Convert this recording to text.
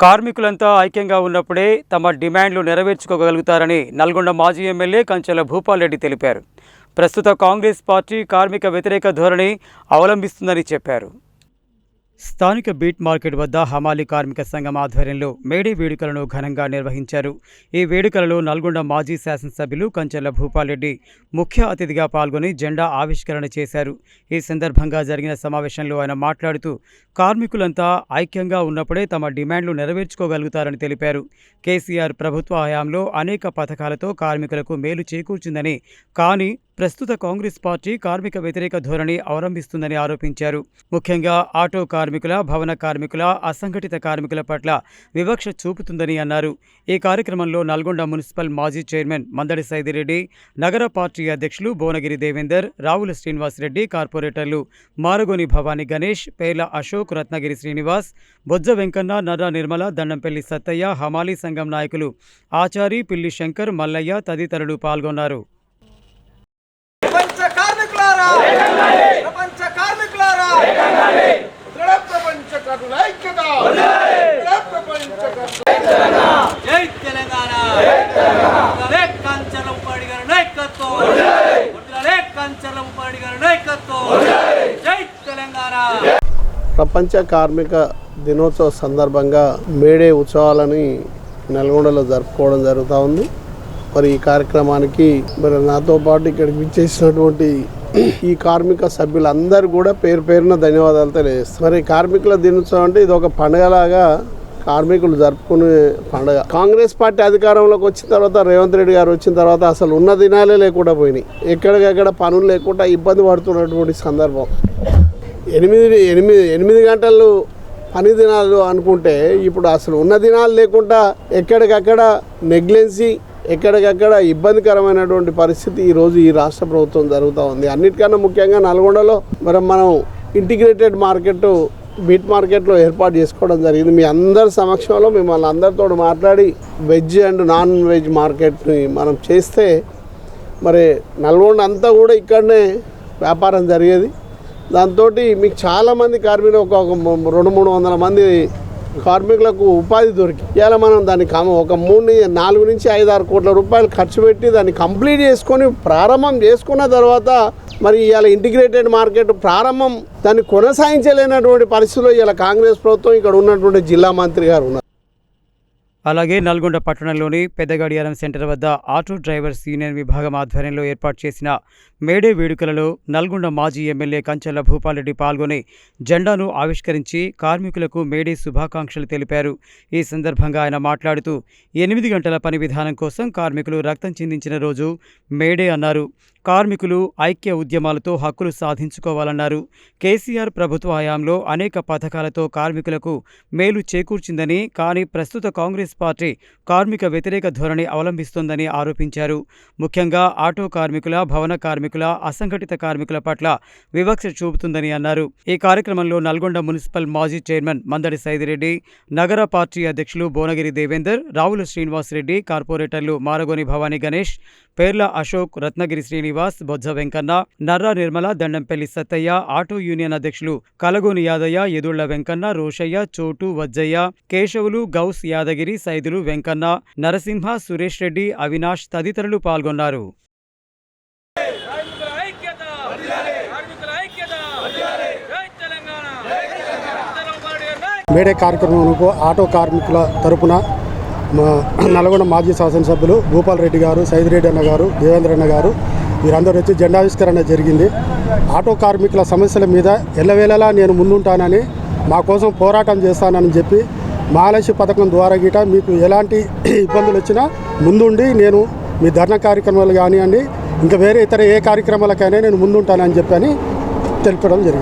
కార్మికులంతా ఐక్యంగా ఉన్నప్పుడే తమ డిమాండ్లు నెరవేర్చుకోగలుగుతారని నల్గొండ మాజీ ఎమ్మెల్యే కంచెల భూపాల్ రెడ్డి తెలిపారు. ప్రస్తుత కాంగ్రెస్ పార్టీ కార్మిక వ్యతిరేక ధోరణి అవలంబిస్తుందని చెప్పారు. స్థానిక బీట్ మార్కెట్ వద్ద హమాలీ కార్మిక సంఘం ఆధ్వర్యంలో మేడే వేడుకలను ఘనంగా నిర్వహించారు. ఈ వేడుకలలో నల్గొండ మాజీ శాసనసభ్యులు కంచెల భూపాల్ రెడ్డి ముఖ్య అతిథిగా పాల్గొని జెండా ఆవిష్కరణ చేశారు. ఈ సందర్భంగా జరిగిన సమావేశంలో ఆయన మాట్లాడుతూ కార్మికులంతా ఐక్యంగా ఉన్నప్పుడే తమ డిమాండ్లు నెరవేర్చుకోగలుగుతారని తెలిపారు. కేసీఆర్ ప్రభుత్వ హయాంలో అనేక పథకాలతో కార్మికులకు మేలు చేకూర్చిందని, కానీ ప్రస్తుత కాంగ్రెస్ పార్టీ కార్మిక వ్యతిరేక ధోరణి అవలంబిస్తుందని ఆరోపించారు. ముఖ్యంగా ఆటో కార్మికుల, భవన కార్మికుల, అసంఘటిత కార్మికుల పట్ల వివక్ష చూపుతుందని అన్నారు. ఈ కార్యక్రమంలో నల్గొండ మున్సిపల్ మాజీ చైర్మన్ మందడి సైదిరెడ్డి, నగర పార్టీ అధ్యక్షులు భువనగిరి దేవేందర్, రావుల శ్రీనివాసరెడ్డి, కార్పొరేటర్లు మారగోని భవానీ గణేష్, పేర్ల అశోక్, రత్నగిరి శ్రీనివాస్, బొజ్జ వెంకన్న, నర్రా నిర్మల, దండంపల్లి సత్తయ్య, హమాలీ సంఘం నాయకులు ఆచారి, పిల్లి శంకర్, మల్లయ్య తదితరులు పాల్గొన్నారు. ప్రపంచ కార్మిక దినోత్సవ సందర్భంగా మేడే ఉత్సవాలని నల్గొండలో జరుపుకోవడం జరుగుతూ ఉంది. మరి ఈ కార్యక్రమానికి నాతో పాటు ఇక్కడికి విచ్చేసినటువంటి ఈ కార్మిక సభ్యులందరూ కూడా పేరు పేరున ధన్యవాదాలు తెలియజేస్తారు. మరి కార్మికుల దినోత్సవం అంటే ఇది ఒక పండుగలాగా కార్మికులు జరుపుకునే పండుగ. కాంగ్రెస్ పార్టీ అధికారంలోకి వచ్చిన తర్వాత, రేవంత్ రెడ్డి గారు వచ్చిన తర్వాత అసలు ఉన్న దినాలే లేకుండా పోయినాయి. ఎక్కడికక్కడ పనులు లేకుండా ఇబ్బంది పడుతున్నటువంటి సందర్భం. 8 గంటలు పని దినాలు అనుకుంటే ఇప్పుడు అసలు ఉన్న దినాలు లేకుండా ఎక్కడికక్కడ నెగ్లెన్సీ, ఎక్కడికక్కడ ఇబ్బందికరమైనటువంటి పరిస్థితి ఈరోజు ఈ రాష్ట్ర ప్రభుత్వం జరుగుతూ ఉంది. అన్నిటికన్నా ముఖ్యంగా నల్గొండలో మనం ఇంటిగ్రేటెడ్ మార్కెట్, బీట్ మార్కెట్లో ఏర్పాటు చేసుకోవడం జరిగింది. మీ అందరి సమక్షంలో మిమ్మల్ని అందరితో మాట్లాడి వెజ్ అండ్ నాన్ వెజ్ మార్కెట్ని మనం చేస్తే మరి నల్గొండ అంతా కూడా ఇక్కడనే వ్యాపారం జరిగేది. దాంతో మీకు చాలామంది కార్మికులు ఒక 200-300 మంది కార్మికులకు ఉపాధి దొరికి ఇవాళ మనం దాన్ని ఒక 4 నుంచి 5-6 కోట్ల రూపాయలు ఖర్చు పెట్టి దాన్ని కంప్లీట్ చేసుకొని ప్రారంభం చేసుకున్న తర్వాత మరి ఇవాళ ఇంటిగ్రేటెడ్ మార్కెట్ ప్రారంభం దాన్ని కొనసాగించలేనటువంటి పరిస్థితుల్లో ఇవాళ కాంగ్రెస్ ప్రభుత్వం ఇక్కడ ఉన్నటువంటి జిల్లా మంత్రి గారు ఉన్నారు. అలాగే నల్గొండ పట్టణంలోని పెద్దగడియారం సెంటర్ వద్ద ఆటో డ్రైవర్స్ యూనియన్ విభాగం ఆధ్వర్యంలో ఏర్పాటు చేసిన మేడే వేడుకలలో నల్గొండ మాజీ ఎమ్మెల్యే కంచెల భూపాల్ రెడ్డి పాల్గొని జెండాను ఆవిష్కరించి కార్మికులకు మేడే శుభాకాంక్షలు తెలిపారు. ఈ సందర్భంగా ఆయన మాట్లాడుతూ 8 గంటల పని విధానం కోసం కార్మికులు రక్తం చిందించిన రోజు మేడే అన్నారు. కార్మికులు ఐక్య ఉద్యమాలతో హక్కులు సాధించుకోవాలన్నారు. కేసీఆర్ ప్రభుత్వ హయాంలో అనేక పథకాలతో కార్మికులకు మేలు చేకూర్చిందని, కానీ ప్రస్తుత కాంగ్రెస్ పార్టీ కార్మిక వ్యతిరేక ధోరణి అవలంబిస్తోందని ఆరోపించారు. ముఖ్యంగా ఆటో కార్మికుల, భవన కార్మికుల, అసంఘటిత కార్మికుల పట్ల వివక్ష చూపుతుందని అన్నారు. ఈ కార్యక్రమంలో నల్గొండ మున్సిపల్ మాజీ చైర్మన్ మందడి సైదిరెడ్డి, నగర పార్టీ అధ్యక్షులు భువనగిరి దేవేందర్, రావుల శ్రీనివాసరెడ్డి, కార్పొరేటర్లు మారగోని భవానీ గణేష్, పేర్ల అశోక్, రత్నగిరి శ్రీనివాస్, బొజ్జ వెంకన్న, నర్రా నిర్మల, దండంపల్లి సత్తయ్య, ఆటో యూనియన్ అధ్యక్షులు కలగోని యాదయ్య, ఎదుళ్ల వెంకన్న, రోషయ్య, చోటు, వజ్జయ్య, కేశవులు, గౌస్, యాదగిరి, సైదులు, వెంకన్న, నరసింహ, సురేష్ రెడ్డి, అవినాష్ తదితరులు పాల్గొన్నారు. మేడే కార్యక్రమంకు ఆటో కార్మికుల తరపున నల్గొండ మాజీ శాసనసభ్యులు భూపాల్ రెడ్డి గారు, సైదిరెడ్డి అన్న గారు, దేవేంద్ర అన్న గారు వీరందరూ వచ్చి జెండావిష్కరణ జరిగింది. ఆటో కార్మికుల సమస్యల మీద ఎల్లవేళలా నేను ముందుంటానని, మా కోసం పోరాటం చేస్తానని చెప్పి మహాలక్ష్మి పథకం ద్వారా గిట మీకు ఎలాంటి ఇబ్బందులు వచ్చినా ముందుండి నేను మీ ధర్నా కార్యక్రమాలు కానివ్వండి, ఇంకా వేరే ఇతర ఏ కార్యక్రమాలకైనా నేను ముందుంటానని చెప్పని తెలపడం జరిగింది.